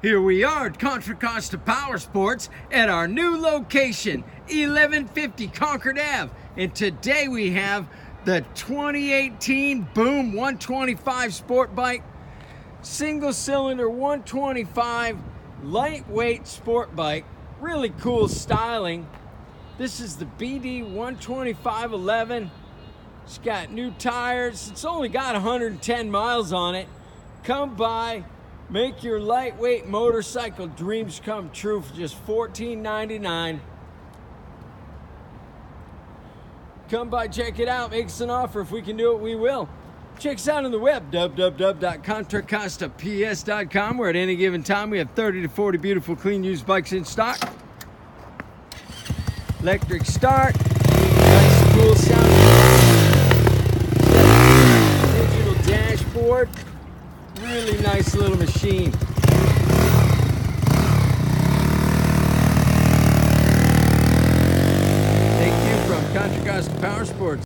Here we are at Contra Costa Powersports at our new location, 1150 Concord Ave. And today we have the 2018 Boom 125 sport bike, single cylinder 125 lightweight sport bike, really cool styling. This is the BD 12511. It's got new tires. It's only got 110 miles on it. Come by, make your lightweight motorcycle dreams come true for just $14.99. Come by, check it out, make us an offer. If we can do it, we will. Check us out on the web, www.contracostaps.com, where at any given time we have 30 to 40 beautiful, clean, used bikes in stock. Electric start, nice, cool sound. Digital dashboard, really nice little machine. Thank you from Contra Costa Powersports.